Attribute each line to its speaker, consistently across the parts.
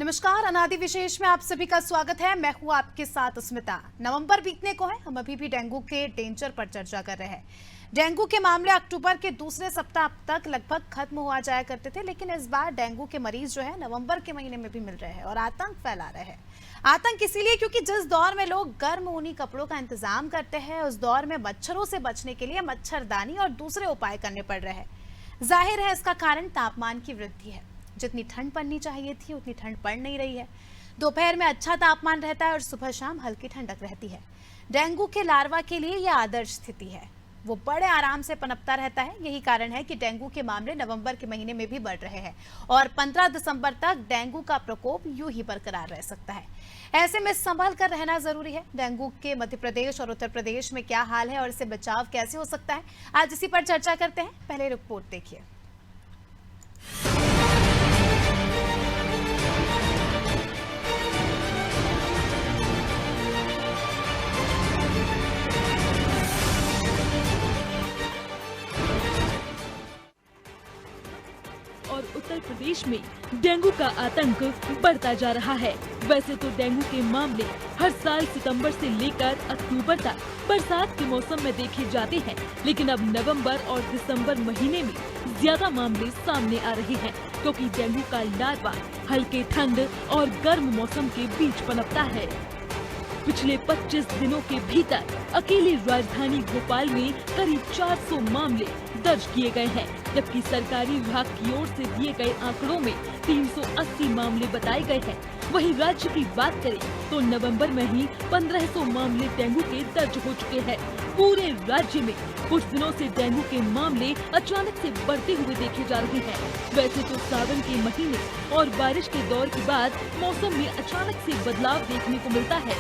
Speaker 1: नमस्कार, अनादि विशेष में आप सभी का स्वागत है। मैं हूं आपके साथ स्मिता। नवंबर बीतने को है, हम अभी भी डेंगू के डेंजर पर चर्चा कर रहे हैं। डेंगू के मामले अक्टूबर के दूसरे सप्ताह तक लगभग खत्म हुआ जाया करते थे, लेकिन इस बार डेंगू के मरीज जो है नवंबर के महीने में भी मिल रहे हैं और आतंक फैला रहे हैं। आतंक इसीलिए क्योंकि जिस दौर में लोग गर्म ऊनी कपड़ों का इंतजाम करते हैं, उस दौर में मच्छरों से बचने के लिए मच्छरदानी और दूसरे उपाय करने पड़ रहे हैं। जाहिर है इसका कारण तापमान की वृद्धि है। जितनी ठंड पड़नी चाहिए थी उतनी ठंड पड़ नहीं रही है। दोपहर में अच्छा तापमान रहता है और सुबह शाम हल्की ठंडक रहती है। डेंगू के लार्वा के लिए यह आदर्श स्थिति है। वो बड़े आराम से पनपता रहता है। यही कारण है कि डेंगू के मामले नवंबर के महीने में भी बढ़ रहे हैं और 15 दिसंबर तक डेंगू का प्रकोप यूं ही बरकरार रह सकता है। ऐसे में संभल कर रहना जरूरी है। डेंगू के मध्य प्रदेश और उत्तर प्रदेश में क्या हाल है और इससे बचाव कैसे हो सकता है, आज इसी पर चर्चा करते हैं। पहले रिपोर्ट देखिए।
Speaker 2: और उत्तर प्रदेश में डेंगू का आतंक बढ़ता जा रहा है। वैसे तो डेंगू के मामले हर साल सितंबर से लेकर अक्टूबर तक बरसात के मौसम में देखे जाते हैं, लेकिन अब नवंबर और दिसंबर महीने में ज्यादा मामले सामने आ रहे हैं, क्योंकि डेंगू का लार्वा हल्के ठंड और गर्म मौसम के बीच पनपता है। पिछले 25 दिनों के भीतर अकेली राजधानी भोपाल में करीब 400 मामले दर्ज किए गए हैं, जबकि सरकारी विभाग की ओर से दिए गए आंकड़ों में 380 मामले बताए गए हैं। वहीं राज्य की बात करें तो नवंबर में ही 1500 मामले डेंगू के दर्ज हो चुके हैं। पूरे राज्य में कुछ दिनों से डेंगू के मामले अचानक से बढ़ते हुए देखे जा रहे हैं। वैसे तो सावन के महीने और बारिश के दौर के बाद मौसम में अचानक से बदलाव देखने को मिलता है।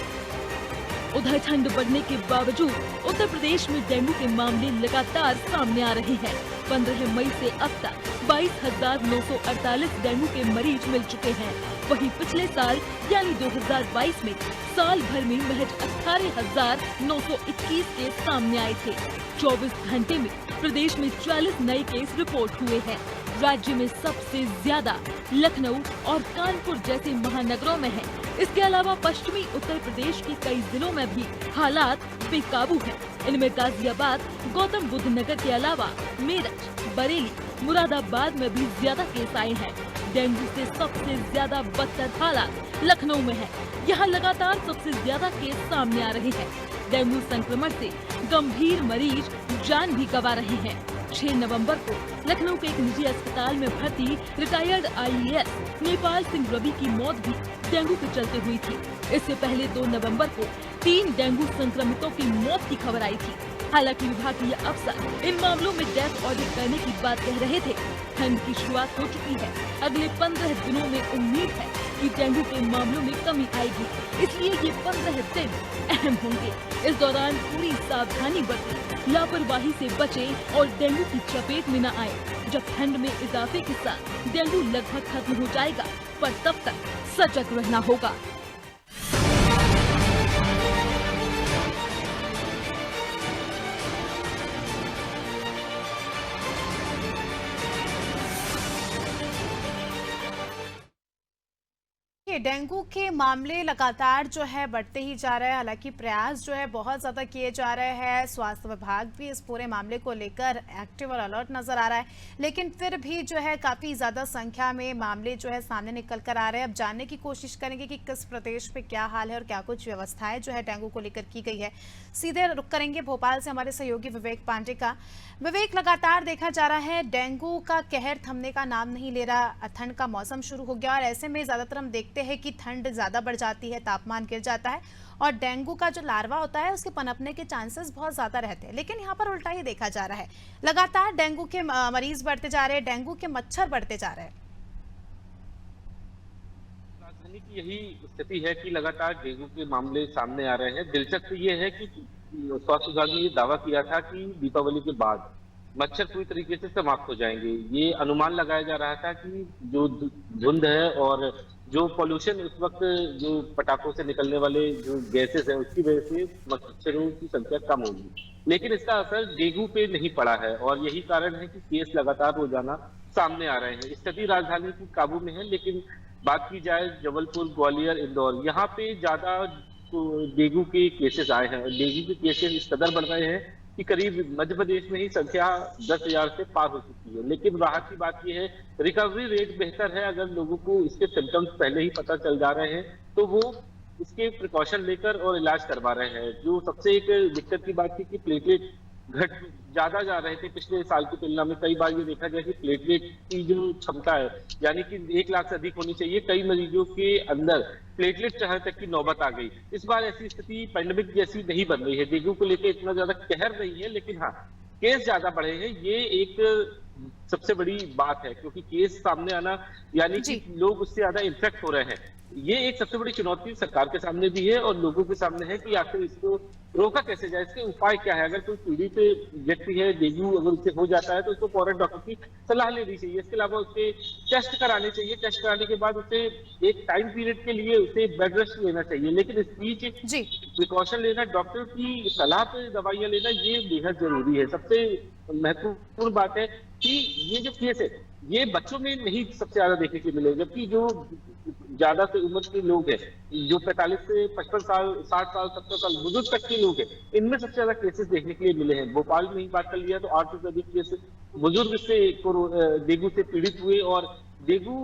Speaker 2: उधर ठंड बढ़ने के बावजूद उत्तर प्रदेश में डेंगू के मामले लगातार सामने आ रहे हैं। 15 मई से अब तक 22,948 डेंगू के मरीज मिल चुके हैं। वहीं पिछले साल यानी 2022 में साल भर में महज 18,921 केस सामने आए थे। 24 घंटे में प्रदेश में 40 नए केस रिपोर्ट हुए हैं। राज्य में सबसे ज्यादा लखनऊ और कानपुर जैसे महानगरों में है। इसके अलावा पश्चिमी उत्तर प्रदेश के कई जिलों में भी हालात बेकाबू हैं। इनमें गाजियाबाद, गौतम बुद्ध नगर के अलावा मेरठ, बरेली, मुरादाबाद में भी ज्यादा केस आए हैं। डेंगू से सबसे ज्यादा बदतर हालात लखनऊ में है। यहाँ लगातार सबसे ज्यादा केस सामने आ रहे हैं। डेंगू संक्रमण से गंभीर मरीज जान भी गंवा रहे हैं। 6 नवंबर को लखनऊ के एक निजी अस्पताल में भर्ती रिटायर्ड IAS नेपाल सिंह रवि की मौत भी डेंगू के चलते हुई थी। इससे पहले 2 नवंबर को 3 डेंगू संक्रमितों की मौत की खबर आई थी। हालांकि विभाग के अफसर इन मामलों में डेथ ऑडिट करने की बात कह रहे थे। ठंड की शुरुआत हो चुकी है। अगले 15 दिनों में उम्मीद है कि डेंगू के मामलों में कमी आएगी, इसलिए ये 15 दिन अहम होंगे। इस दौरान पूरी सावधानी बरतें, लापरवाही से बचें और डेंगू की चपेट में न आए। जब ठंड में इजाफे के साथ डेंगू लगभग खत्म हो जाएगा, पर तब तक सजग रहना होगा।
Speaker 1: डेंगू के मामले लगातार जो है बढ़ते ही जा रहे हैं। हालांकि प्रयास जो है बहुत ज्यादा किए जा रहे हैं। स्वास्थ्य विभाग भी इस पूरे मामले को लेकर एक्टिव और अलर्ट नजर आ रहा है, लेकिन फिर भी जो है काफी ज्यादा संख्या में मामले जो है सामने निकल कर आ रहे हैं। अब जानने की कोशिश करेंगे कि किस प्रदेश में क्या हाल है और क्या कुछ व्यवस्थाएं जो है डेंगू को लेकर की गई है। सीधे रुक करेंगे भोपाल से हमारे सहयोगी विवेक पांडे का। विवेक, लगातार देखा जा रहा है डेंगू का कहर थमने का नाम नहीं ले रहा। ठंड का मौसम शुरू हो गया और ऐसे में ज्यादातर हम देखते हैं कि ठंड ज्यादा बढ़ जाती है, तापमान गिर जाता है और डेंगू का जो लार्वा होता है उसके पनपने के चांसेस बहुत ज्यादा रहते हैं। लेकिन यहाँ पर उल्टा ही देखा जा रहा है। लगातार डेंगू के मरीज बढ़ते जा रहे हैं, डेंगू के मच्छर बढ़ते जा रहे हैं।
Speaker 3: राजधानी की यही स्थिति है कि लगातार डेंगू के मामले सामने आ रहे हैं। दिलचस्प ये है कि स्वास्थ्य विभाग ने ये दावा किया था कि दीपावली के बाद मच्छर पूरी तरीके से समाप्त हो जाएंगे। ये अनुमान लगाया जा रहा था कि जो धुंध है और जो पॉल्यूशन उस वक्त जो पटाखों से निकलने वाले जो गैसेस हैं उसकी वजह से मच्छरों की संख्या कम होगी, लेकिन इसका असर डेंगू पे नहीं पड़ा है और यही कारण है कि केस लगातार रोजाना सामने आ रहे हैं। स्थिति राजधानी की काबू में है, लेकिन बात की जाए जबलपुर, ग्वालियर, इंदौर, यहाँ पे ज्यादा डेंगू के केसेस आए हैं। डेंगू के केसेस इस कदर बढ़ रहे हैं कि करीब मध्य प्रदेश में ही संख्या 10,000 से पार हो चुकी है। लेकिन राहत की बात यह है, रिकवरी रेट बेहतर है। अगर लोगों को इसके सिम्टम्स पहले ही पता चल जा रहे हैं तो वो इसके प्रिकॉशन लेकर और इलाज करवा रहे हैं। जो सबसे एक दिक्कत की बात थी कि प्लेटलेट घट ज्यादा जा रहे थे पिछले साल की तुलना में। कई बार ये देखा गया कि प्लेटलेट की जो क्षमता है, यानी कि 1 लाख से अधिक होनी चाहिए, कई मरीजों के अंदर प्लेटलेट चढ़ने तक की नौबत आ गई। इस बार ऐसी स्थिति पैंडेमिक जैसी नहीं बन रही है। डेंगू को लेकर इतना ज्यादा कहर नहीं है, लेकिन हाँ, केस ज्यादा बढ़े हैं, ये एक सबसे बड़ी बात है। क्योंकि केस सामने आना यानी कि लोग उससे ज्यादा इन्फेक्ट हो रहे हैं। ये एक सबसे बड़ी चुनौती सरकार के सामने भी है और लोगों के सामने है कि आखिर इसको रोका कैसे जाए, इसके उपाय क्या है। अगर कोई पीड़ित व्यक्ति है, डेंगू अगर उससे हो जाता है तो उसको फौरन डॉक्टर की सलाह लेनी चाहिए। इसके अलावा उसके टेस्ट कराने चाहिए। टेस्ट कराने के बाद उसे एक टाइम पीरियड के लिए उसे बेड रेस्ट लेना चाहिए। लेकिन इस बीच प्रिकॉशन लेना, डॉक्टर की सलाह पे दवाइयां लेना, ये बेहद जरूरी है। सबसे महत्वपूर्ण बात है कि ये जो केस है ये बच्चों में नहीं सबसे ज्यादा देखने को मिले, जबकि जो ज्यादा से उम्र के लोग हैं, जो 45 से 55 साल, 60 साल, 70 साल बुजुर्ग तक के लोग हैं, इनमें सबसे ज्यादा केसेस देखने के लिए मिले हैं। भोपाल में ही बात कर लिया तो 800 से अधिक केसेस बुजुर्ग से डेंगू से पीड़ित हुए और डेंगू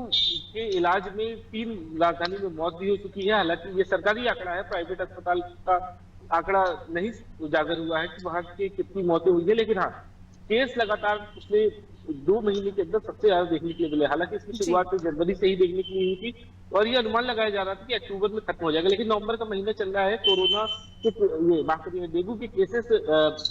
Speaker 3: के इलाज में 3 राजधानी में मौत भी हो चुकी है। हालांकि ये सरकारी आंकड़ा है, प्राइवेट अस्पताल का आंकड़ा नहीं उजागर हुआ है कि वहां की कितनी मौतें हुई है। लेकिन हाँ, केस लगातार पिछले 2 महीने के अंदर सबसे ज्यादा देखने के लिए मिले। हालांकि इसकी शुरुआत तो जनवरी से ही देखने के लिए हुई थी और ये अनुमान लगाया जा रहा था कि अक्टूबर में खत्म हो जाएगा। लेकिन नवंबर का महीना चल रहा है, कोरोना के ये डेंगू के केसेस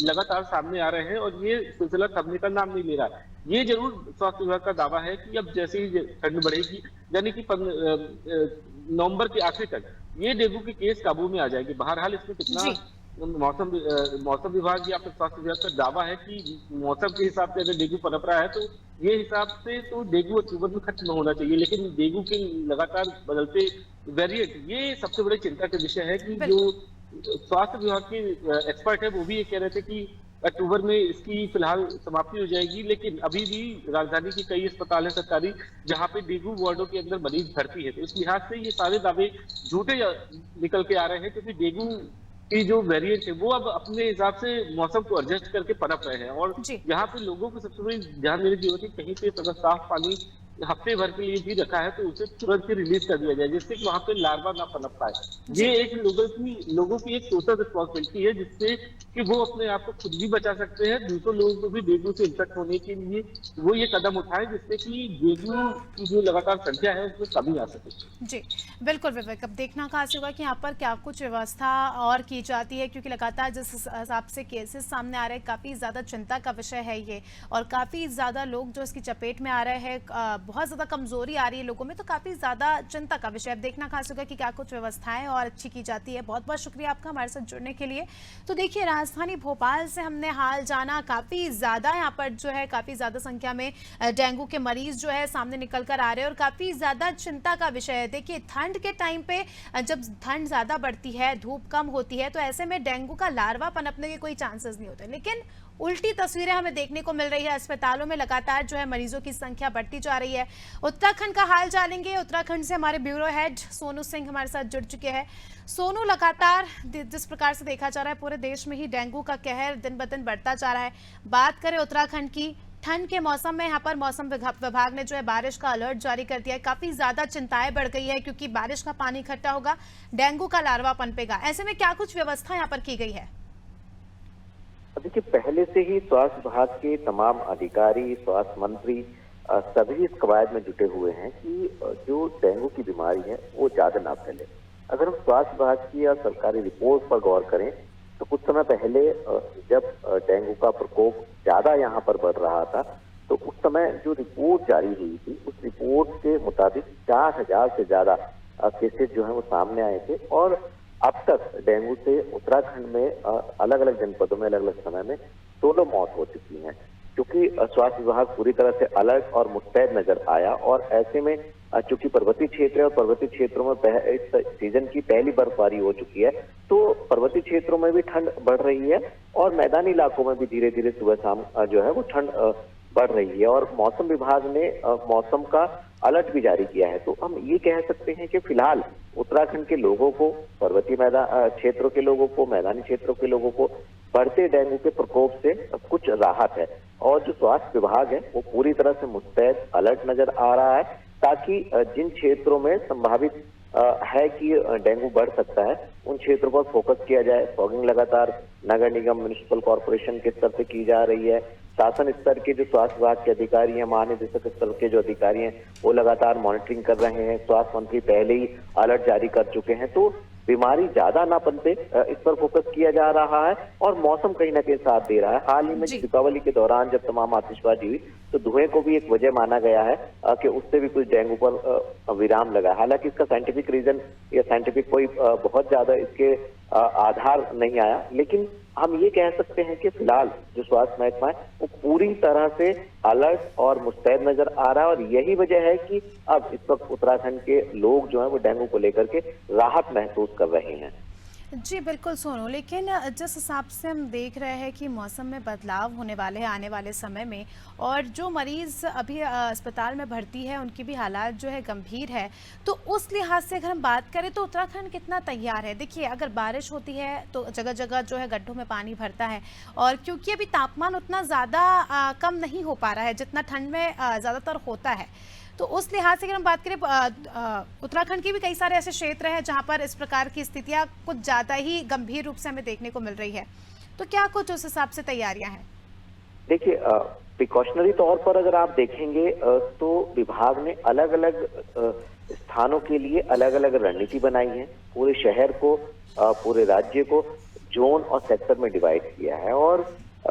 Speaker 3: लगातार सामने आ रहे हैं और ये सिलसिला थमने का नाम नहीं ले रहा है। ये जरूर स्वास्थ्य विभाग का दावा है कि अब जैसे ही ठंड बढ़ेगी, यानी कि नवंबर के आखिर तक ये डेंगू के केस काबू में आ जाएंगे। बहरहाल इसमें कितना मौसम विभाग या फिर स्वास्थ्य विभाग का दावा है कि मौसम के हिसाब से अगर डेंगू पनप रहा है तो ये हिसाब से तो डेंगू अक्टूबर में खत्म होना चाहिए। लेकिन डेंगू के लगातार बदलते वेरिएंट, ये सबसे बड़ी चिंता का विषय है कि जो स्वास्थ्य विभाग के एक्सपर्ट है वो भी ये कह रहे थे कि अक्टूबर में इसकी फिलहाल समाप्ति हो जाएगी। लेकिन अभी भी राजधानी के कई अस्पताल है सरकारी जहां पे डेंगू वार्डों के अंदर मरीज भर्ती है। तो इस लिहाज से ये सारे दावे झूठे निकल के आ रहे हैं, क्योंकि डेंगू की जो वेरिएंट है वो अब अपने हिसाब से मौसम को एडजस्ट करके पनप रहे हैं। और यहाँ पे लोगों को सबसे बड़ी ध्यान देने की जरूरत है, कहीं पे अगर साफ पानी हफ्ते भर के लिए भी रखा है तो उसे तुरंत ही रिलीज कर दिया जाए, जिससे कि वहां पे लार्वा ना पनप पाए। ये एक लोगों की एक सोशल रिस्पॉन्सिबिलिटी है, जिससे कि वो अपने आप को खुद भी बचा सकते हैं, दूसरों लोगों को भी डेंगू से इन्फेक्ट होने के लिए वो ये कदम उठाए, जिससे कि डेंगू की जो लगातार संख्या है उसमें कमी आ सके।
Speaker 1: जी बिल्कुल विवेक, अब देखना खास होगा कि यहाँ पर क्या कुछ व्यवस्था और की जाती है, क्योंकि लगातार जिस हिसाब से केसेस सामने आ रहे हैं काफी ज्यादा चिंता का विषय है ये, और काफी ज्यादा लोग जो इसकी चपेट में आ रहे हैं, बहुत ज्यादा कमजोरी आ रही है लोगों में, तो काफी ज्यादा चिंता का विषय। अब देखना खास होगा कि क्या कुछ व्यवस्थाएं और अच्छी की जाती है। बहुत बहुत शुक्रिया आपका हमारे साथ जुड़ने के लिए। तो देखिए, राजधानी भोपाल से हमने हाल जाना, काफी ज्यादा यहाँ पर जो है काफी ज्यादा संख्या में डेंगू के मरीज जो है सामने निकल कर आ रहे हैं और काफी ज्यादा चिंता का विषय है। देखिए, ठंड के टाइम पे जब ठंड ज्यादा बढ़ती है, धूप कम होती है, तो ऐसे में डेंगू का लार्वा पनपने के कोई चांसेस नहीं होते। लेकिन उल्टी तस्वीरें हमें देखने को मिल रही है। अस्पतालों में लगातार जो है मरीजों की संख्या बढ़ती जा रही है। उत्तराखंड का हाल जानेंगे। उत्तराखंड से हमारे ब्यूरो हेड सोनू सिंह हमारे साथ जुड़ चुके हैं। सोनू, लगातार जिस प्रकार से देखा जा रहा है पूरे देश में ही डेंगू का कहर दिन ब दिन बढ़ता जा रहा है। बात करें उत्तराखंड की, ठंड के मौसम में यहाँ पर मौसम विभाग ने जो है बारिश का अलर्ट जारी कर दिया है। काफी ज्यादा चिंताएं बढ़ गई है, क्योंकि बारिश का पानी इकट्ठा होगा, डेंगू का लार्वा पनपेगा। ऐसे में क्या कुछ व्यवस्था यहाँ पर की गई है?
Speaker 4: देखिए, पहले से ही स्वास्थ्य विभाग के तमाम अधिकारी, स्वास्थ्य मंत्री सभी इस कवायद में जुटे हुए हैं कि जो डेंगू की बीमारी है वो ज्यादा ना फैले। अगर हम स्वास्थ्य विभाग की या सरकारी रिपोर्ट पर गौर करें तो कुछ समय पहले जब डेंगू का प्रकोप ज्यादा यहाँ पर बढ़ रहा था तो उस समय जो रिपोर्ट जारी हुई थी उस रिपोर्ट के मुताबिक 4,000 से ज्यादा केसेस जो है वो सामने आए थे। और अब तक डेंगू से उत्तराखंड में अलग अलग जनपदों में अलग अलग समय में 16 मौत हो चुकी हैं, क्योंकि स्वास्थ्य विभाग पूरी तरह से अलर्ट और मुस्तैद नजर आया। और ऐसे में चूंकि पर्वतीय क्षेत्र है और पर्वतीय क्षेत्रों में इस सीजन की पहली बर्फबारी हो चुकी है, तो पर्वतीय क्षेत्रों में भी ठंड बढ़ रही है और मैदानी इलाकों में भी धीरे धीरे सुबह शाम जो है वो ठंड बढ़ रही है। और मौसम विभाग ने मौसम का अलर्ट भी जारी किया है। तो हम ये कह सकते हैं कि फिलहाल उत्तराखंड के लोगों को, पर्वतीय मैदान क्षेत्रों के लोगों को, मैदानी क्षेत्रों के लोगों को बढ़ते डेंगू के प्रकोप से कुछ राहत है। और जो स्वास्थ्य विभाग है वो पूरी तरह से मुस्तैद, अलर्ट नजर आ रहा है, ताकि जिन क्षेत्रों में संभावित है कि डेंगू बढ़ सकता है उन क्षेत्रों पर फोकस किया जाए। फॉगिंग लगातार नगर निगम, म्युनिसिपल कॉर्पोरेशन के स्तर से की जा रही है। शासन स्तर के जो स्वास्थ्य विभाग के अधिकारी हैं, महानिदेशक स्तर के जो अधिकारी हैं, वो लगातार मॉनिटरिंग कर रहे हैं। स्वास्थ्य मंत्री पहले ही अलर्ट जारी कर चुके हैं। तो बीमारी ज्यादा ना पनपे, इस पर फोकस किया जा रहा है। और मौसम कहीं ना कहीं साथ दे रहा है। हाल ही में दीपावली के दौरान जब तमाम आतिशबाजी हुई तो धुएं को भी एक वजह माना गया है कि उससे भी कुछ डेंगू पर विराम लगा। हालांकि इसका साइंटिफिक रीजन या साइंटिफिक कोई बहुत ज्यादा इसके आधार नहीं आया, लेकिन हम ये कह सकते हैं कि फिलहाल जो स्वास्थ्य महकमा है वो पूरी तरह से अलर्ट और मुस्तैद नजर आ रहा है। और यही वजह है कि अब इस वक्त उत्तराखंड के लोग जो है वो डेंगू को लेकर के राहत महसूस कर रहे हैं।
Speaker 1: जी बिल्कुल सोनू, लेकिन जिस हिसाब से हम देख रहे हैं कि मौसम में बदलाव होने वाले हैं आने वाले समय में, और जो मरीज अभी अस्पताल में भर्ती है उनकी भी हालात जो है गंभीर है, तो उस लिहाज से अगर हम बात करें तो उत्तराखंड कितना तैयार है? देखिए, अगर बारिश होती है तो जगह जगह जो है गड्ढों में पानी भरता है, और क्योंकि अभी तापमान उतना ज़्यादा कम नहीं हो पा रहा है जितना ठंड में ज़्यादातर होता है, तो उस लिहाज से अगर हम बात करें उत्तराखंड के भी कई सारे ऐसे क्षेत्र हैं जहां पर इस प्रकार की स्थितियां कुछ ज़्यादा ही गंभीर रूप से हमें देखने को मिल रही है, तो क्या कुछ उस हिसाब से तैयारियां हैं?
Speaker 4: देखिए, प्रिकॉशनरी तौर पर अगर आप देखेंगे तो विभाग ने अलग अलग स्थानों के लिए अलग अलग रणनीति बनाई है। पूरे शहर को, पूरे राज्य को जोन और सेक्टर में डिवाइड किया है। और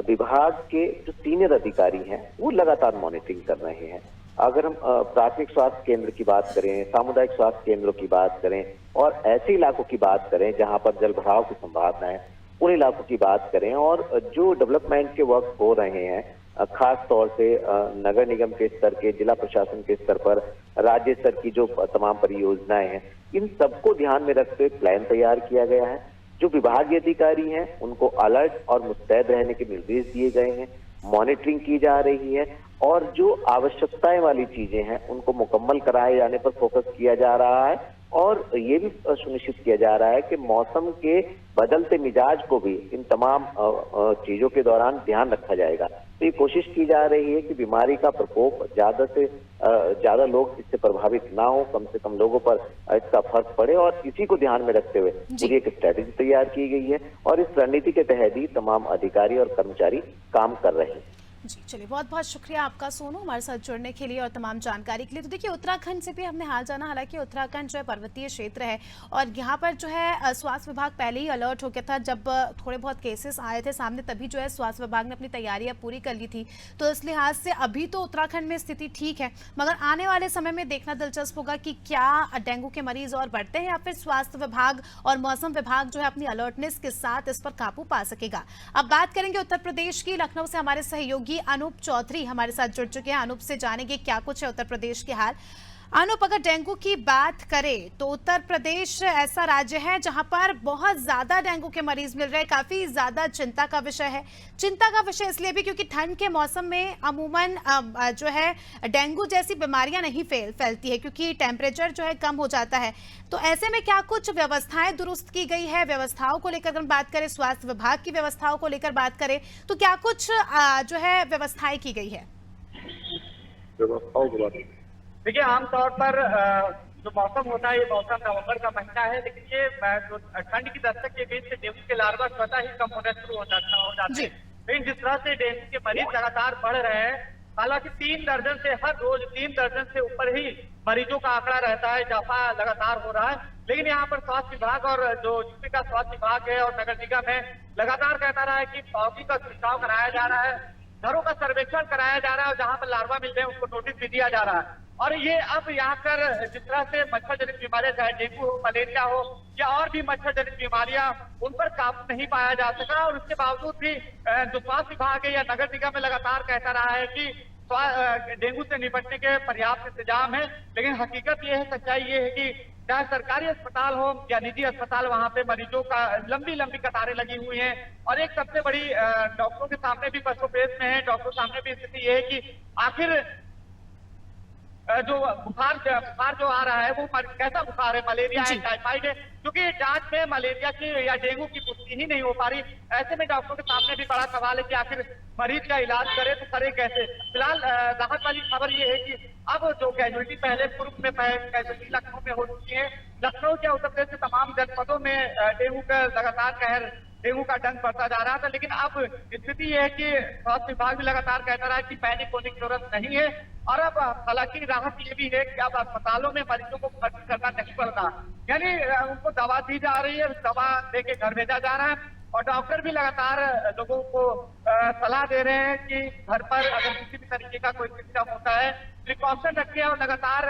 Speaker 4: विभाग के जो सीनियर अधिकारी हैं वो लगातार मॉनिटरिंग कर रहे हैं। अगर हम प्राथमिक स्वास्थ्य केंद्र की बात करें, सामुदायिक स्वास्थ्य केंद्रों की बात करें, और ऐसे इलाकों की बात करें जहां पर जल भराव की संभावना है, उन इलाकों की बात करें, और जो डेवलपमेंट के वर्क हो रहे हैं खास तौर से नगर निगम के स्तर के, जिला प्रशासन के स्तर पर, राज्य स्तर की जो तमाम परियोजनाएं हैं, इन सबको ध्यान में रखते हुए प्लान तैयार किया गया है। जो विभागीय अधिकारी हैं उनको अलर्ट और मुस्तैद रहने के निर्देश दिए गए हैं। मॉनिटरिंग की जा रही है और जो आवश्यकताएं वाली चीजें हैं उनको मुकम्मल कराए जाने पर फोकस किया जा रहा है। और ये भी सुनिश्चित किया जा रहा है कि मौसम के बदलते मिजाज को भी इन तमाम चीजों के दौरान ध्यान रखा जाएगा। तो ये कोशिश की जा रही है कि बीमारी का प्रकोप ज्यादा से ज्यादा लोग इससे प्रभावित ना हो, कम से कम लोगों पर इसका फर्क पड़े, और इसी को ध्यान में रखते हुए पूरी एक स्ट्रेटेजी तैयार की गई है। और इस रणनीति के तहत ही तमाम अधिकारी और कर्मचारी काम कर रहे हैं।
Speaker 1: जी चलिए, बहुत बहुत शुक्रिया आपका सोनू, हमारे साथ जुड़ने के लिए और तमाम जानकारी के लिए। तो देखिए, उत्तराखंड से भी हमने हाल जाना। हालांकि उत्तराखंड जो है पर्वतीय क्षेत्र है और यहाँ पर जो है स्वास्थ्य विभाग पहले ही अलर्ट हो गया था। जब थोड़े बहुत केसेस आए थे सामने तभी जो है स्वास्थ्य विभाग ने अपनी तैयारियां पूरी कर ली थी। तो इस लिहाज से अभी तो उत्तराखंड में स्थिति ठीक है, मगर आने वाले समय में देखना दिलचस्प होगा कि क्या डेंगू के मरीज और बढ़ते हैं या फिर स्वास्थ्य विभाग और मौसम विभाग जो है अपनी अलर्टनेस के साथ इस पर काबू पा सकेगा। अब बात करेंगे उत्तर प्रदेश की। लखनऊ से हमारे सहयोगी अनूप चौधरी हमारे साथ जुड़ चुके हैं। अनूप से जानेंगे क्या कुछ है उत्तर प्रदेश के हाल। अनूप, अगर डेंगू की बात करें तो उत्तर प्रदेश ऐसा राज्य है जहां पर बहुत ज्यादा डेंगू के मरीज मिल रहे हैं। काफी ज्यादा चिंता का विषय है। चिंता का विषय इसलिए भी क्योंकि ठंड के मौसम में अमूमन जो है डेंगू जैसी बीमारियां नहीं फैलती है, क्योंकि टेम्परेचर जो है कम हो जाता है। तो ऐसे में क्या कुछ व्यवस्थाएं दुरुस्त की गई है? व्यवस्थाओं को लेकर हम बात करें, स्वास्थ्य विभाग की व्यवस्थाओं को लेकर बात करें, तो क्या कुछ जो है व्यवस्थाएं की गई है?
Speaker 5: देखिए, आमतौर पर जो मौसम होता है, ये मौसम नवंबर का महीना है, लेकिन ये जो ठंड की दस्तक के बीच से डेंगू के लार्वा स्वतः ही कम होना शुरू हो जाते हैं। लेकिन जिस तरह से डेंगू के मरीज लगातार बढ़ रहे हैं, हालांकि 3 दर्जन से हर रोज 3 दर्जन से ऊपर ही मरीजों का आंकड़ा रहता है, इजाफा लगातार हो रहा है। लेकिन यहाँ पर स्वास्थ्य विभाग और जो यूपी का स्वास्थ्य विभाग है और नगर निगम है, लगातार कहता रहा है कि फॉगिंग का छिड़काव कराया जा रहा है, घरों का सर्वेक्षण कराया जा रहा है, और जहां पर लार्वा मिल रहे हैं उसको नोटिस भी दिया जा रहा है। और ये अब यहाँ पर जिस तरह से मच्छर जनित बीमारियां, चाहे डेंगू हो, मलेरिया हो या और भी मच्छर जनित बीमारियां, उन पर काबू नहीं पाया जा सका। और उसके बावजूद भी जो स्वास्थ्य विभाग है या नगर निगम में लगातार कहता रहा है कि डेंगू से निपटने के पर्याप्त इंतजाम है। लेकिन हकीकत ये है, सच्चाई ये है कि चाहे सरकारी अस्पताल हो या निजी अस्पताल, वहां पे मरीजों का लंबी लंबी कतारें लगी हुई हैं। और एक सबसे बड़ी डॉक्टरों के सामने भी पशु पेश में है, डॉक्टरों के सामने भी स्थिति ये है कि आखिर जो बुखार जो आ रहा है वो कैसा बुखार है, मलेरिया है, टाइफाइड है, क्योंकि जांच में मलेरिया की या डेंगू की पुष्टि ही नहीं हो पा रही। ऐसे में डॉक्टरों के सामने भी बड़ा सवाल है कि आखिर मरीज का इलाज करे तो करे कैसे। फिलहाल राहत वाली खबर ये है कि अब जो कैजुअलिटी पहले पूर्व में कैजुअलिटी लखनऊ में हो चुकी है, लखनऊ के उत्तर प्रदेश के तमाम जनपदों में डेंगू का लगातार कहर, डेंगू का डंक बढ़ता जा रहा था। लेकिन अब स्थिति यह है कि स्वास्थ्य विभाग भी लगातार कहता रहा है कि पैनिक होने की जरूरत नहीं है। और अब हालांकि राहत ये भी है कि अब अस्पतालों में मरीजों को भर्ती करना नहीं पड़ता, यानी उनको दवा दी जा रही है, दवा देके घर भेजा जा रहा है। और डॉक्टर भी लगातार लोगों को सलाह दे रहे हैं कि घर पर अगर किसी भी तरीके का कोई सिम्टम होता है प्रिकॉशन रखें और लगातार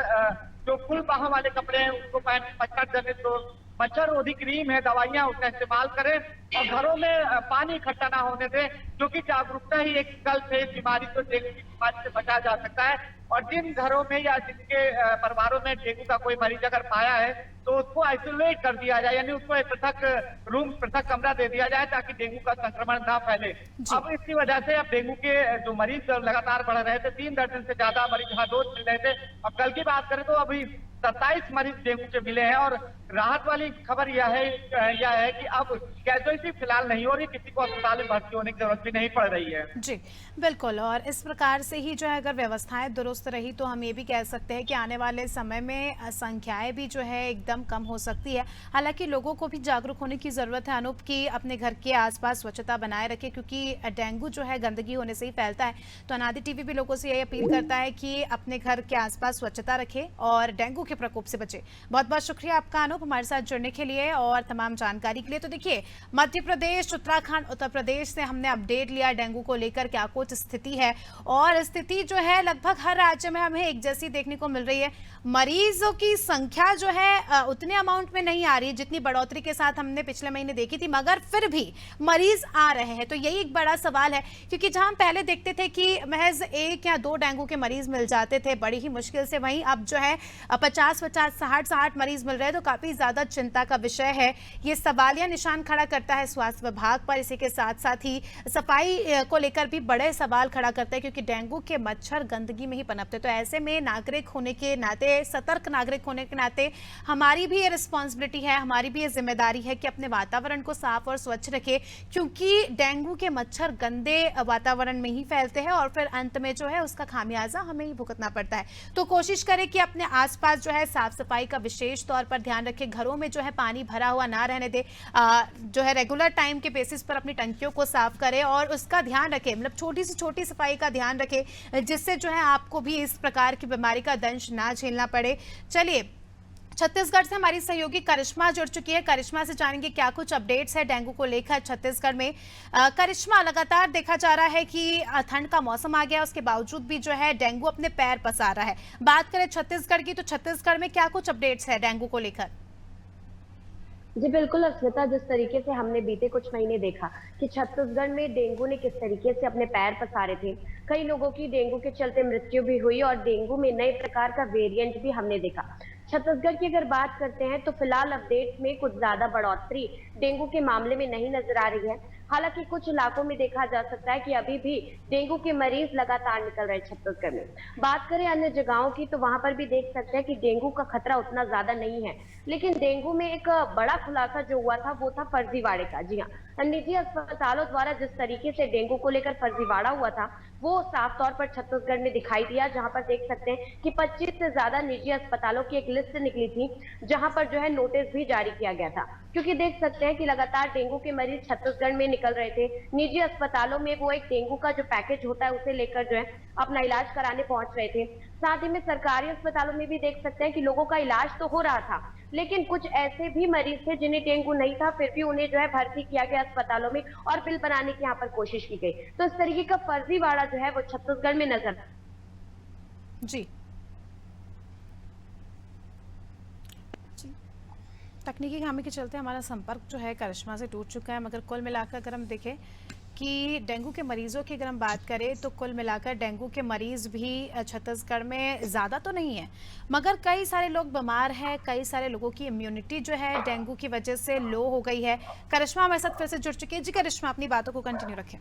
Speaker 5: जो फुल बाह वाले कपड़े हैं उसको पहन, मच्छर जनित जो मच्छर रोधी क्रीम है, दवाइयां, उसका इस्तेमाल करें और घरों में पानी इकट्ठा ना होने दें, क्योंकि जागरूकता ही एक विकल्प है। बीमारी तो डेंगू की बीमारी से बचाया जा सकता है। और जिन घरों में या जिनके परिवारों में डेंगू का कोई मरीज अगर पाया है तो उसको आइसोलेट कर दिया जाए, यानी उसको एक पृथक रूम, पृथक कमरा दे दिया जाए ताकि डेंगू का संक्रमण ना फैले। अब इसकी वजह से अब डेंगू के जो मरीज लगातार बढ़ रहे थे, 3 दर्जन से ज्यादा मरीज यहाँ रोज मिल रहे थे। अब कल की बात करें तो अभी 27 मरीज डेंगू के मिले हैं। और राहत वाली खबर यह है कि अब कैजुअलिटी फिलहाल नहीं हो रही, किसी को अस्पताल में भर्ती होने की जरूरत भी नहीं पड़ रही है।
Speaker 1: जी बिल्कुल, और इस प्रकार से ही जो है अगर व्यवस्थाएं दुरुस्त रही तो हम ये भी कह सकते हैं कि आने वाले समय में संख्याएं भी जो है एकदम कम हो सकती है। हालांकि लोगों को भी जागरूक होने की जरूरत है अनूप, कि अपने घर के आसपास स्वच्छता बनाए रखें, क्योंकि डेंगू जो है गंदगी होने से ही फैलता है। तो अनादि टीवी भी लोगों से यही अपील करता है कि अपने घर के आसपास स्वच्छता रखें और डेंगू के प्रकोप से बचे। बहुत बहुत शुक्रिया आपका अनूप, हमारे साथ जुड़ने के लिए और तमाम जानकारी के लिए। तो देखिए, मध्य प्रदेश, उत्तराखंड, उत्तर प्रदेश से हमने अपडेट लिया डेंगू को लेकर क्या कुछ स्थिति है। और स्थिति जो है लगभग हर राज्य में हमें एक जैसी देखने को मिल रही है। मरीजों की संख्या जो है उतने अमाउंट में नहीं आ रही है जितनी बढ़ोतरी के साथ हमने पिछले महीने देखी थी, मगर फिर भी मरीज आ रहे हैं। तो यही एक बड़ा सवाल है, क्योंकि जहां पहले देखते थे कि महज 1 या 2 डेंगू के मरीज मिल जाते थे बड़ी ही मुश्किल से, वहीं अब जो है 50-50, 60-60 मरीज मिल रहे हैं। तो काफी ज्यादा चिंता का विषय है। ये सवालिया निशान खड़ा करता है स्वास्थ्य विभाग पर। इसी के साथ साथ ही सफाई को लेकर भी बड़े सवाल खड़ा करते हैं, क्योंकि डेंगू के मच्छर गंदगी में ही पनपते। तो ऐसे में नागरिक होने के नाते, सतर्क नागरिक होने के नाते हमारी भी ये रिस्पॉन्सिबिलिटी है, हमारी भी ये जिम्मेदारी है कि अपने वातावरण को साफ और स्वच्छ रखें, क्योंकि डेंगू के मच्छर गंदे वातावरण में ही फैलते हैं और फिर अंत में जो है उसका खामियाजा हमें ही भुगतना पड़ता है। तो कोशिश करें कि अपने आसपास जो है साफ सफाई का विशेष तौर पर ध्यान रखें। घरों में जो है पानी भरा हुआ ना रहने दे, जो है रेगुलर टाइम के बेसिस पर अपनी टंकियों को साफ करें और उसका ध्यान रखें, मतलब छोटी से छोटी सफाई का ध्यान रखें, जिससे जो है आपको भी इस प्रकार की बीमारी का दंश ना झेलना पड़े। चलिए, छत्तीसगढ़ से हमारी सहयोगी करिश्मा जुड़ चुकी है। करिश्मा से जानेंगे क्या कुछ अपडेट्स है डेंगू को लेकर छत्तीसगढ़ में। करिश्मा, लगातार देखा जा रहा है कि ठंड का मौसम आ गया, उसके बावजूद भी जो है डेंगू अपने पैर पसार रहा है। बात करें छत्तीसगढ़ की, तो छत्तीसगढ़ में क्या कुछ अपडेट्स है डेंगू को लेकर?
Speaker 6: जी बिल्कुल अस्मिता, जिस तरीके से हमने बीते कुछ महीने देखा कि छत्तीसगढ़ में डेंगू ने किस तरीके से अपने पैर पसारे थे, कई लोगों की डेंगू के चलते मृत्यु भी हुई और डेंगू में नए प्रकार का वेरिएंट भी हमने देखा। छत्तीसगढ़ की अगर बात करते हैं तो फिलहाल अपडेट में कुछ ज्यादा बढ़ोतरी डेंगू के मामले में नहीं नजर आ रही है। हालांकि कुछ इलाकों में देखा जा सकता है कि अभी भी डेंगू के मरीज लगातार निकल रहे हैं छत्तीसगढ़ में। बात करें अन्य जगहों की तो वहां पर भी देख सकते हैं कि डेंगू का खतरा उतना ज्यादा नहीं है, लेकिन डेंगू में एक बड़ा खुलासा जो हुआ था वो था फर्जीवाड़े का। जी हाँ, निजी अस्पतालों द्वारा जिस तरीके से डेंगू को लेकर फर्जीवाड़ा हुआ था वो साफ तौर पर छत्तीसगढ़ में दिखाई दिया, जहां पर देख सकते हैं कि 25 से ज्यादा निजी अस्पतालों की एक लिस्ट निकली थी, जहां पर जो है नोटिस भी जारी किया गया था, क्योंकि देख सकते हैं कि लगातार डेंगू के मरीज छत्तीसगढ़ में निकल रहे थे। निजी अस्पतालों में वो एक डेंगू का जो पैकेज होता है उसे लेकर जो है अपना इलाज कराने पहुंच रहे थे। साथ ही में सरकारी अस्पतालों में भी देख सकते हैं कि लोगों का इलाज तो हो रहा था, लेकिन कुछ ऐसे भी मरीज थे जिन्हें डेंगू नहीं था, फिर भी उन्हें जो है भर्ती किया गया अस्पतालों में और बिल बनाने की यहाँ पर कोशिश की गई। तो इस तरीके का फर्जीवाड़ा जो है वो छत्तीसगढ़ में नजर।
Speaker 1: जी, तकनीकी खामी के चलते हमारा संपर्क जो है करिश्मा से टूट चुका है, मगर कुल मिलाकर अगर हम देखें कि डेंगू के मरीजों की अगर हम बात करें तो कुल मिलाकर डेंगू के मरीज भी छत्तीसगढ़ में ज़्यादा तो नहीं है, मगर कई सारे लोग बीमार हैं, कई सारे लोगों की इम्यूनिटी जो है डेंगू की वजह से लो हो गई है। करिश्मा हमारे साथ फिर से जुड़ चुकी है। जी करिश्मा, अपनी बातों को कंटिन्यू रखें।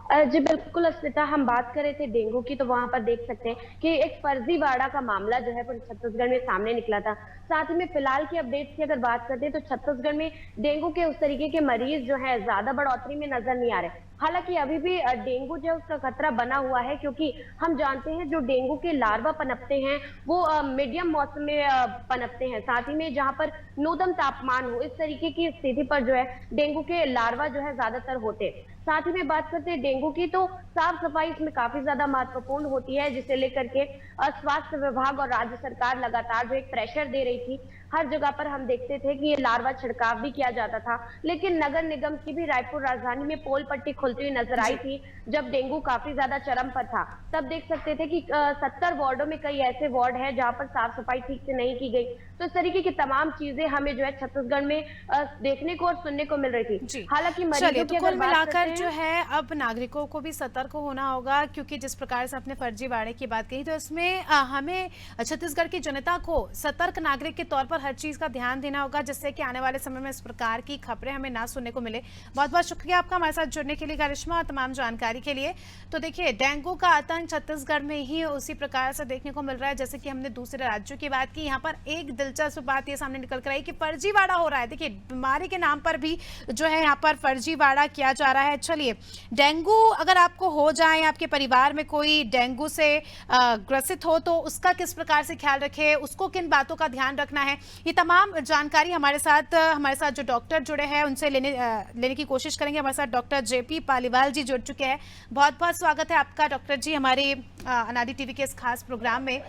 Speaker 6: जी बिल्कुल अस्मिता, हम बात कर रहे थे डेंगू की, तो वहां पर देख सकते हैं कि एक फर्जीवाड़ा का मामला जो है पूरे छत्तीसगढ़ में सामने निकला था। साथ ही में फिलहाल की अपडेट्स की अगर बात करते हैं तो छत्तीसगढ़ में डेंगू के उस तरीके के मरीज जो है ज्यादा बढ़ोतरी में नजर नहीं आ रहे। हालांकि अभी भी डेंगू जो है उसका खतरा बना हुआ है, क्योंकि हम जानते हैं जो डेंगू के लार्वा पनपते हैं वो मीडियम मौसम में पनपते हैं। साथ ही में जहां पर न्यूनतम तापमान हो, इस तरीके की स्थिति पर जो है डेंगू के लार्वा जो है ज्यादातर होते हैं। साथ ही में बात करते हैं डेंगू की, तो साफ सफाई इसमें काफी ज्यादा महत्वपूर्ण होती है, जिसे लेकर के स्वास्थ्य विभाग और राज्य सरकार लगातार जो एक प्रेशर दे रही थी। हर जगह पर हम देखते थे कि ये लार्वा छिड़काव भी किया जाता था, लेकिन नगर निगम की भी रायपुर राजधानी में पोल पट्टी खुलती हुई नजर आई थी जब डेंगू काफी ज्यादा चरम पर था। तब देख सकते थे कि 70 वार्डों में कई ऐसे वार्ड है जहां पर साफ सफाई ठीक से नहीं की गई। तो इस तरीके की तमाम चीजें हमें जो है छत्तीसगढ़ में देखने को और सुनने को मिल रही थी। हालांकि मरीजों की
Speaker 1: कुल मिलाकर जो है अब नागरिकों को भी सतर्क होना होगा, क्योंकि जिस प्रकार से आपने फर्जीवाड़े की बात कही, तो इसमें हमें छत्तीसगढ़ की जनता को सतर्क नागरिक के तौर पर हर चीज का ध्यान देना होगा, जिससे कि आने वाले समय में इस प्रकार की खबरें हमें ना सुनने को मिले। बहुत बहुत शुक्रिया आपका हमारे साथ जुड़ने के लिए करिश्मा, और तमाम जानकारी के लिए। तो देखिए, डेंगू का आतंक छत्तीसगढ़ में ही उसी प्रकार से देखने को मिल रहा है जैसे कि हमने दूसरे राज्यों की बात की। यहाँ पर एक दिलचस्प बात ये सामने निकल कर आई कि फर्जीवाड़ा हो रहा है। देखिए, बीमारी के नाम पर भी जो है यहाँ पर फर्जीवाड़ा किया जा रहा है। चलिए, डेंगू अगर आपको हो जाए, आपके परिवार में कोई डेंगू से ग्रसित हो, तो उसका किस प्रकार से ख्याल रखें, उसको किन बातों का ध्यान रखना है, ये तमाम जानकारी हमारे साथ जो डॉक्टर जुड़े हैं उनसे लेने की कोशिश करेंगे। हमारे साथ डॉक्टर जेपी पालीवाल जी जुड़ चुके हैं। बहुत बहुत स्वागत है आपका डॉक्टर जी हमारे अनादि टीवी के इस खास प्रोग्राम में।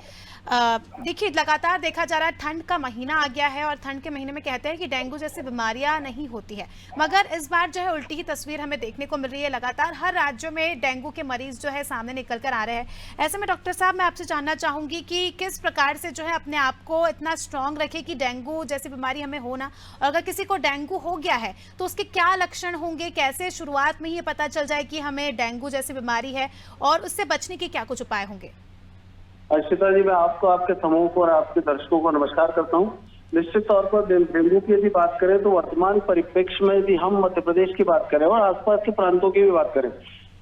Speaker 1: देखिए, लगातार देखा जा रहा है, ठंड का महीना आ गया है और ठंड के महीने में कहते हैं कि डेंगू जैसी बीमारियां नहीं होती है, मगर इस बार जो है उल्टी ही तस्वीर हमें देखने को मिल रही है। लगातार हर राज्यों में डेंगू के मरीज जो है सामने निकल कर आ रहे हैं। ऐसे में डॉक्टर साहब, मैं आपसे जानना चाहूंगी कि किस प्रकार से जो है अपने आप को इतना स्ट्रांग रखे कि डेंगू जैसी बीमारी हमें हो ना, और अगर किसी को डेंगू हो गया है तो उसके क्या लक्षण होंगे, कैसे शुरुआत में ही पता चल जाए कि हमें डेंगू जैसी बीमारी है, और उससे बचने के क्या कुछ उपाय होंगे?
Speaker 7: अर्शिता जी, मैं आपको, आपके समूह को और आपके दर्शकों को नमस्कार करता हूं। निश्चित तौर पर डेंगू की यदि बात करें तो वर्तमान परिप्रेक्ष्य में यदि हम मध्य प्रदेश की बात करें और आसपास के प्रांतों की भी बात करें,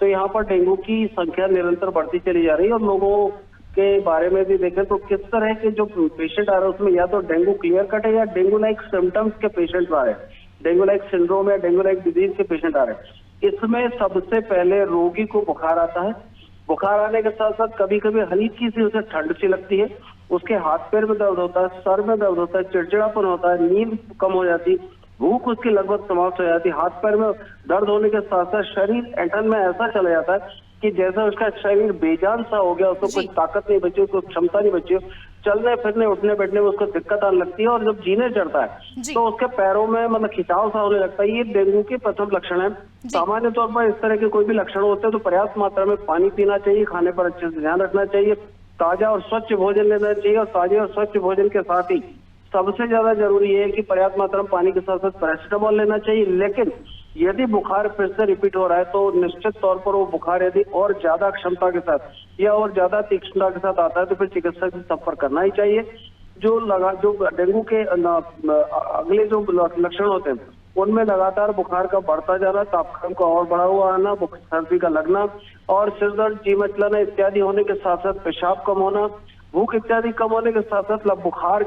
Speaker 7: तो यहाँ पर डेंगू की संख्या निरंतर बढ़ती चली जा रही है। और लोगों के बारे में भी देखें तो किस तरह के जो पेशेंट आ रहे हैं उसमें या तो डेंगू क्लियर कट है या डेंगू लाइक सिम्टम्स के पेशेंट आ रहे हैं, डेंगू लाइक सिंड्रोम या डेंगू लाइक डिजीज के पेशेंट आ रहे हैं। इसमें सबसे पहले रोगी को बुखार आता है। बुखार आने के साथ साथ कभी कभी हल्की सी उसे ठंड सी लगती है, उसके हाथ पैर में दर्द होता है, सर में दर्द होता है, चिड़चिड़ापन होता है, नींद कम हो जाती, भूख उसकी लगभग समाप्त हो जाती, हाथ पैर में दर्द होने के साथ साथ शरीर ऐंठन में ऐसा चला जाता है कि जैसे उसका शरीर बेजान सा हो गया, उसको कोई ताकत नहीं बची, उसको क्षमता नहीं बची, चलने फिरने उठने बैठने में उसको दिक्कत आने लगती है। और जब जीने चढ़ता है तो उसके पैरों में मतलब खिंचाव सा होने लगता है। ये डेंगू के प्रथम लक्षण है। सामान्य तौर पर इस तरह के कोई भी लक्षण होते हैं तो पर्याप्त मात्रा में पानी पीना चाहिए, खाने पर अच्छे से ध्यान रखना चाहिए, ताजा और स्वच्छ भोजन लेना चाहिए, और ताजे और स्वच्छ भोजन के साथ ही सबसे ज्यादा जरूरी है कि पर्याप्त मात्रा में पानी के साथ साथ पैरासिटामोल लेना चाहिए। लेकिन यदि बुखार फिर से रिपीट हो रहा है तो निश्चित तौर पर वो बुखार यदि और ज्यादा क्षमता के साथ या और ज्यादा तीक्ष्णता के साथ आता है तो फिर चिकित्सक से संपर्क करना ही चाहिए। जो डेंगू के अगले जो लक्षण होते हैं उनमें लगातार बुखार का बढ़ता जाना, तापमान का और बढ़ा हुआ आना, सर्दी का लगना और सिर दर्द, जी मचलाना इत्यादि होने के साथ साथ पेशाब कम होना, भूख इत्यादि कम होने के साथ साथ बुखार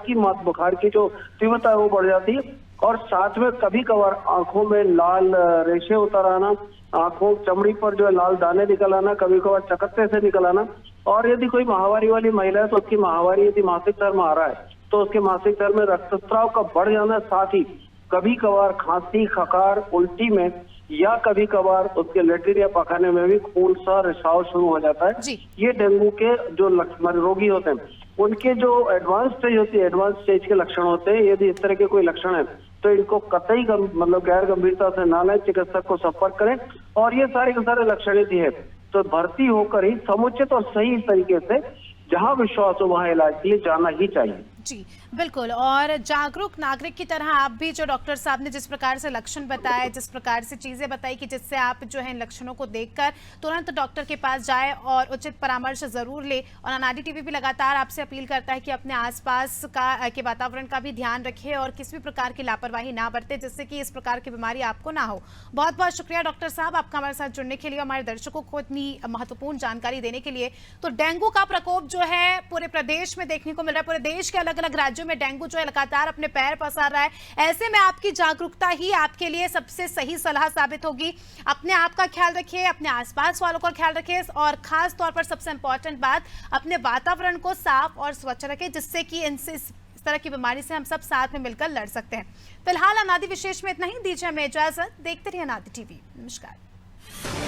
Speaker 7: की जो तीव्रता है वो बढ़ जाती है। और साथ में कभी कभार आंखों में लाल रेशे उतर आना, आंखों चमड़ी पर जो है लाल दाने निकल आना, कभी कभार चकत्ते से निकल आना। और यदि कोई माहवारी वाली महिला है तो उसकी माहवारी यदि मासिक धर्म आ रहा है तो उसके मासिक धर्म में रक्तस्राव का बढ़ जाना, साथ ही कभी कभार खांसी, खकार, उल्टी में या कभी कभार उसके लेटरिन या पखाने में भी खून सा रिसाव शुरू हो जाता है। ये डेंगू के जो रोगी होते हैं उनके जो एडवांस स्टेज होती है, एडवांस स्टेज के लक्षण होते हैं। यदि इस तरह के कोई लक्षण है तो इनको कतई गैर गंभीरता से ना लें, चिकित्सक को संपर्क करें। और ये सारे के सारे लक्षण यदि है तो भर्ती होकर ही समुचित और सही तरीके से जहां विश्वास हो वहां इलाज के लिए जाना ही चाहिए।
Speaker 1: जी बिल्कुल। और जागरूक नागरिक की तरह आप भी, जो डॉक्टर साहब ने जिस प्रकार से लक्षण बताए, जिस प्रकार से चीज़ें बताई कि जिससे आप जो है इन लक्षणों को देखकर तुरंत डॉक्टर के पास जाए और उचित परामर्श जरूर ले। और अनादि टीवी भी लगातार आपसे अपील करता है कि अपने आसपास के वातावरण का भी ध्यान रखें और किसी भी प्रकार की लापरवाही ना बरते, जिससे कि इस प्रकार की बीमारी आपको ना हो। बहुत बहुत शुक्रिया डॉक्टर साहब आपका हमारे साथ जुड़ने के लिए, हमारे दर्शकों को इतनी महत्वपूर्ण जानकारी देने के लिए। तो डेंगू का प्रकोप जो है पूरे प्रदेश में देखने को मिल रहा है, पूरे देश के अलग अलग राज्यों में डेंगू जो है लगातार अपने पैर पसार रहा है। ऐसे में आपकी जागरूकता ही आपके लिए सबसे सही सलाह साबित होगी। अपने आप का ख्याल रखिए, अपने आसपास वालों का ख्याल रखिए और खास तौर पर सबसे इंपॉर्टेंट बात, अपने वातावरण को साफ और स्वच्छ रखें, जिससे कि इनसे इस तरह की बीमारी से हम सब साथ में मिलकर लड़ सकते हैं। फिलहाल अनादि विशेष में इतना ही, दीजिए हमें इजाजत। देखते रहिए अनादि टीवी। नमस्कार।